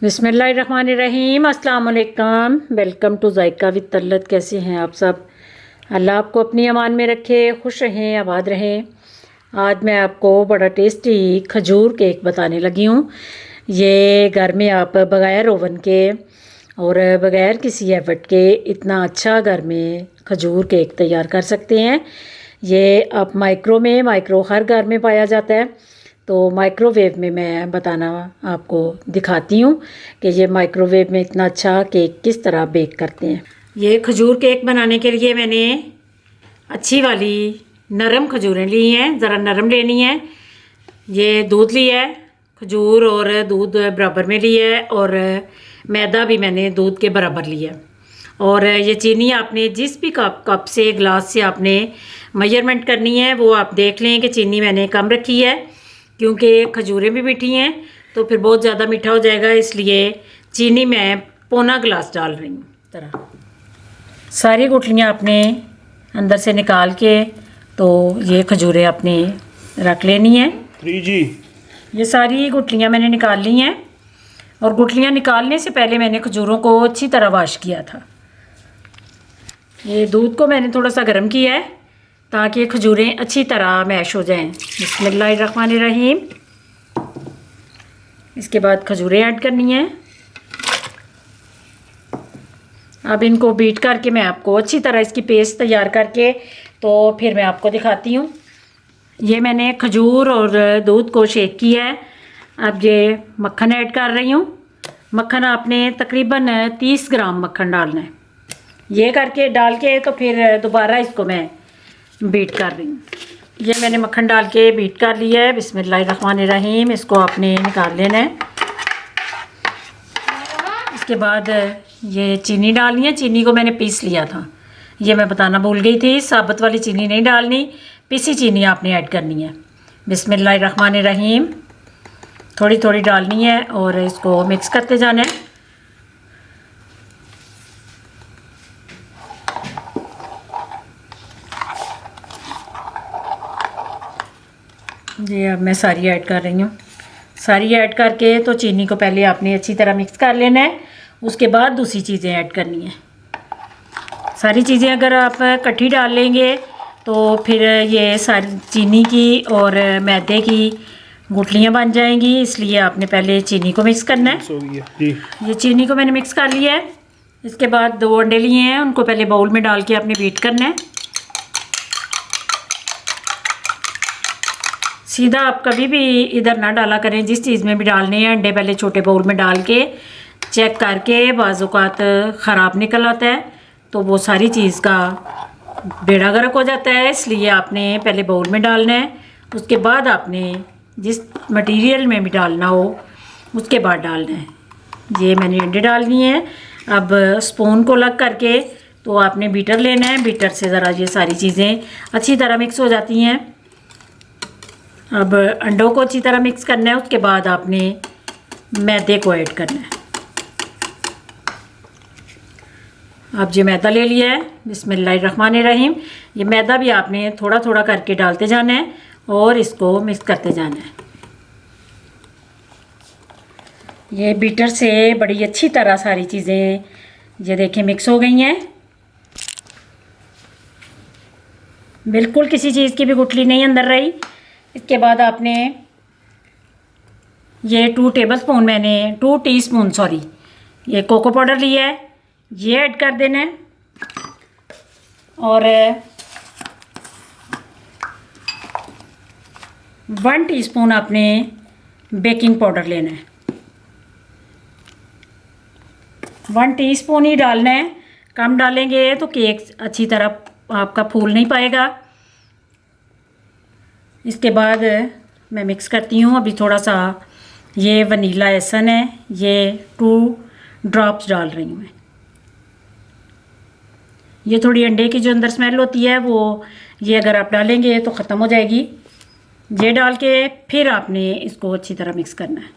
बिस्मिल्लाहिर्रहमानिर्रहीम। अस्सलाम वालेकुम। Welcome to Zaika with Talat. कैसे हैं आप सब? अल्लाह आपको अपनी अमान में रखे, खुश रहें, आबाद रहें। आज मैं आपको बड़ा टेस्टी खजूर केक बताने लगी हूँ। ये घर में आप बग़ैर ओवन के और बग़ैर किसी एफर्ट के इतना अच्छा घर में खजूर केक तैयार कर सकते हैं। ये आप माइक्रो हर घर में पाया जाता है, तो माइक्रोवेव में मैं बताना आपको दिखाती हूँ कि ये माइक्रोवेव में इतना अच्छा केक किस तरह बेक करते हैं। ये खजूर केक बनाने के लिए मैंने अच्छी वाली नरम खजूरें ली हैं, ज़रा नरम लेनी है। ये दूध लिया है, खजूर और दूध बराबर में लिया है, और मैदा भी मैंने दूध के बराबर लिया है। और ये चीनी आपने जिस भी कप से ग्लास से आपने मेजरमेंट करनी है वो आप देख लें कि चीनी मैंने कम रखी है, क्योंकि खजूरें भी मीठी हैं तो फिर बहुत ज़्यादा मीठा हो जाएगा, इसलिए चीनी मैं पौना गिलास डाल रही हूँ। तरह सारी गुठलियाँ आपने अंदर से निकाल के तो ये खजूरें आपने रख लेनी है। जी, ये सारी गुठलियाँ मैंने निकाल ली हैं, और गुठलियाँ निकालने से पहले मैंने खजूरों को अच्छी तरह वॉश किया था। ये दूध को मैंने थोड़ा सा गर्म किया है ताकि खजूरें अच्छी तरह मैश हो जाएं। बिस्मिल्लाहिर्रहमानिर्रहीम। इसके बाद खजूरें ऐड करनी है। अब इनको बीट करके मैं आपको अच्छी तरह इसकी पेस्ट तैयार करके तो फिर मैं आपको दिखाती हूँ। ये मैंने खजूर और दूध को शेक किया है। अब ये मक्खन ऐड कर रही हूँ। मक्खन आपने तकरीबन 30 ग्राम मक्खन डालना है। ये करके डाल के तो फिर दोबारा इसको मैं बीट कर रही हूँ। ये मैंने मक्खन डाल के बीट कर लिया है। बिस्मिल्लाहिर्रहमानिर्रहीम। इसको आपने निकाल लेना है। इसके बाद ये चीनी डालनी है। चीनी को मैंने पीस लिया था, ये मैं बताना भूल गई थी। साबुत वाली चीनी नहीं डालनी, पीसी चीनी आपने ऐड करनी है। बिस्मिल्लाहिर्रहमानिर्रहीम। थोड़ी थोड़ी डालनी है और इसको मिक्स करते जाना है। ये अब मैं सारी ऐड कर रही हूँ। सारी ऐड करके तो चीनी को पहले आपने अच्छी तरह मिक्स कर लेना है, उसके बाद दूसरी चीज़ें ऐड करनी है। सारी चीज़ें अगर आप इकट्ठी डाल लेंगे तो फिर ये सारी चीनी की और मैदे की गुठलियाँ बन जाएंगी, इसलिए आपने पहले चीनी को मिक्स करना है। जी। ये चीनी को मैंने मिक्स कर लिया है। इसके बाद 2 अंडे लिए हैं, उनको पहले बाउल में डाल के आपने बीट करना है। सीधा आप कभी भी इधर ना डाला करें, जिस चीज़ में भी डालने हैं अंडे पहले छोटे बाउल में डाल के चेक करके। बाज़ औक़ात ख़राब निकल आता है तो वो सारी चीज़ का बेड़ा गर्क हो जाता है, इसलिए आपने पहले बाउल में डालना है। उसके बाद आपने जिस मटेरियल में भी डालना हो उसके बाद डालना है। ये मैंने अंडे डाल दिए हैं। अब स्पून को लग करके तो आपने बीटर लेना है। बीटर से ज़रा ये सारी चीज़ें अच्छी तरह मिक्स हो जाती हैं। अब अंडों को अच्छी तरह मिक्स करना है, उसके बाद आपने मैदे को ऐड करना है। अब ये मैदा ले लिया है। बिस्मिल्लाहिर्रहमानिर्रहीम। ये मैदा भी आपने थोड़ा थोड़ा करके डालते जाना है और इसको मिक्स करते जाना है। ये बीटर से बड़ी अच्छी तरह सारी चीज़ें ये देखें मिक्स हो गई हैं। बिल्कुल किसी चीज़ की भी गुठली नहीं अंदर रही। इसके बाद आपने ये 2 टीस्पून ये कोको पाउडर लिया है, ये ऐड कर देना है। और 1 टीस्पून आपने बेकिंग पाउडर लेना है। 1 टीस्पून ही डालना है, कम डालेंगे तो केक अच्छी तरह आपका फूल नहीं पाएगा। इसके बाद मैं मिक्स करती हूँ। अभी थोड़ा सा ये वनीला एसन है, ये 2 ड्रॉप्स डाल रही हूँ मैं। ये थोड़ी अंडे की जो अंदर स्मेल होती है वो ये अगर आप डालेंगे तो ख़त्म हो जाएगी। ये डाल के फिर आपने इसको अच्छी तरह मिक्स करना है।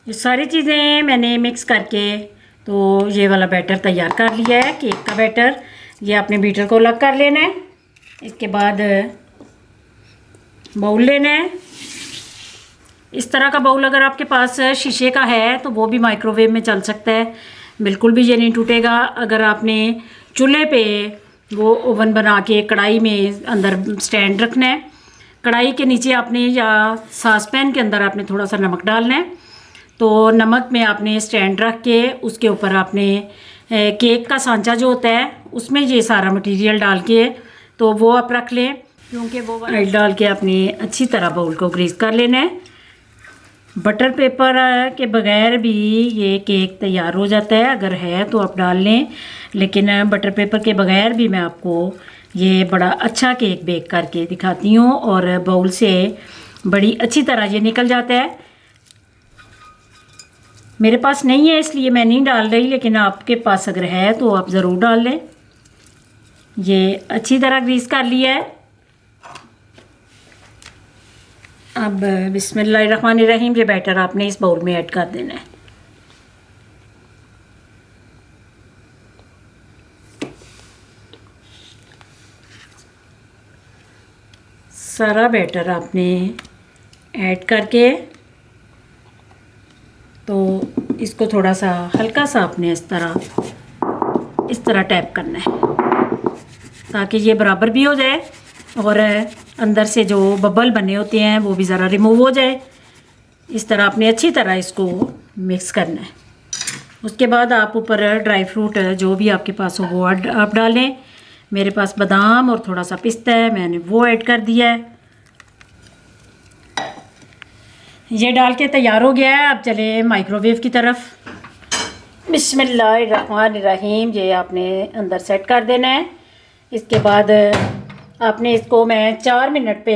ये सारी चीज़ें मैंने मिक्स करके तो ये वाला बैटर तैयार कर लिया है, केक का बैटर। ये आपने बीटर को अलग कर लेना है। इसके बाद बाउल लेना है, इस तरह का बाउल अगर आपके पास शीशे का है तो वो भी माइक्रोवेव में चल सकता है, बिल्कुल भी ये नहीं टूटेगा। अगर आपने चूल्हे पे वो ओवन बना के कढ़ाई में अंदर स्टैंड रखना है, कढ़ाई के नीचे आपने या सासपैन के अंदर आपने थोड़ा सा नमक डालना है, तो नमक में आपने स्टैंड रख के उसके ऊपर आपने केक का सांचा जो होता है उसमें ये सारा मटेरियल डाल के तो वो आप रख लें, क्योंकि वो ऑयल डाल के आपने अच्छी तरह बाउल को ग्रीस कर लेना है। बटर पेपर के बगैर भी ये केक तैयार हो जाता है, अगर है तो आप डाल लें, लेकिन बटर पेपर के बगैर भी मैं आपको ये बड़ा अच्छा केक बेक करके दिखाती हूँ और बाउल से बड़ी अच्छी तरह ये निकल जाता है। मेरे पास नहीं है इसलिए मैं नहीं डाल रही, लेकिन आपके पास अगर है तो आप ज़रूर डाल लें। ये अच्छी तरह ग्रीस कर लिया है। अब बिस्मिल्लाहिर्रहमानिर्रहीम ये बैटर आपने इस बाउल में ऐड कर देना है। सारा बैटर आपने ऐड करके तो इसको थोड़ा सा हल्का सा आपने इस तरह टैप करना है ताकि ये बराबर भी हो जाए और अंदर से जो बबल बने होते हैं वो भी ज़रा रिमूव हो जाए। इस तरह आपने अच्छी तरह इसको मिक्स करना है। उसके बाद आप ऊपर ड्राई फ्रूट जो भी आपके पास हो वो आप डालें। मेरे पास बादाम और थोड़ा सा पिस्ता है, मैंने वो ऐड कर दिया है। ये डाल के तैयार हो गया है। अब चले माइक्रोवेव की तरफ। बिस्मिल्लाहिर्रहमानिर्रहीम ये आपने अंदर सेट कर देना है। इसके बाद आपने इसको मैं 4 मिनट पे,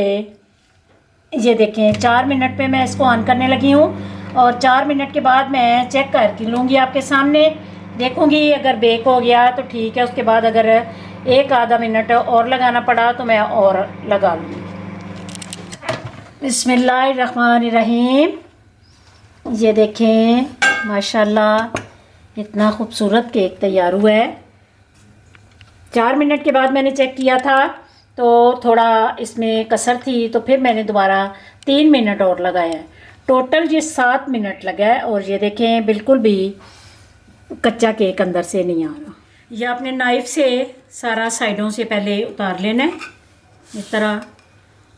ये देखें 4 मिनट पे मैं इसको ऑन करने लगी हूँ और 4 मिनट के बाद मैं चेक करके लूँगी, आपके सामने देखूँगी। अगर बेक हो गया तो ठीक है, उसके बाद अगर 1-आधा मिनट और लगाना पड़ा तो मैं और लगा लूँगी। बिस्मिल्लाहिर्रहमानिर्रहीम ये देखें माशाल्लाह इतना खूबसूरत केक तैयार हुआ है। 4 मिनट के बाद मैंने चेक किया था तो थोड़ा इसमें कसर थी, तो फिर मैंने दोबारा 3 मिनट और लगाया है। टोटल ये 7 मिनट लगा है और ये देखें बिल्कुल भी कच्चा केक अंदर से नहीं आ रहा। ये आपने नाइफ़ से सारा साइडों से पहले उतार लेना है, इस तरह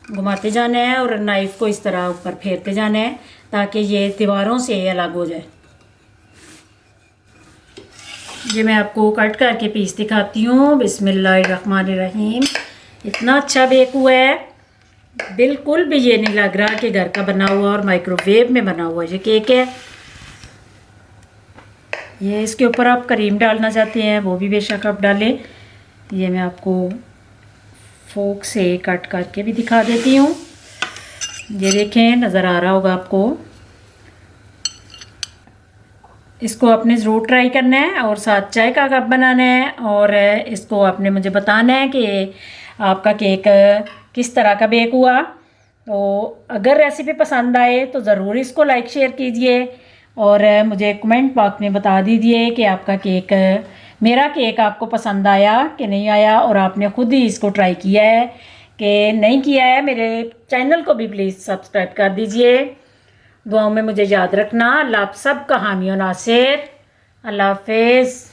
घुमाते जाना है और नाइफ़ को इस तरह ऊपर फेरते जाना है ताकि ये दीवारों से अलग हो जाए। ये मैं आपको कट करके पीस दिखाती हूँ। बिस्मिल्लाहिर्रहमानिर्रहीम इतना अच्छा बेक हुआ है, बिल्कुल भी ये नहीं लग रहा कि घर का बना हुआ और माइक्रोवेव में बना हुआ ये केक है। ये इसके ऊपर आप क्रीम डालना चाहते हैं वो भी बेशक आप डालें। ये मैं आपको फोक से कट करके भी दिखा देती हूँ। ये देखें नज़र आ रहा होगा आपको। इसको आपने ज़रूर ट्राई करना है और साथ चाय का कप बनाना है और इसको आपने मुझे बताना है कि आपका केक किस तरह का बेक हुआ। तो अगर रेसिपी पसंद आए तो ज़रूर इसको लाइक शेयर कीजिए और मुझे कमेंट बॉक्स में बता दीजिए कि आपका केक, मेरा केक आपको पसंद आया कि नहीं आया और आपने ख़ुद ही इसको ट्राई किया है कि नहीं किया है। मेरे चैनल को भी प्लीज़ सब्सक्राइब कर दीजिए। दुआओं में मुझे याद रखना। अल्लाह आप सब का हामी और नासिर। अल्लाह हाफिज़।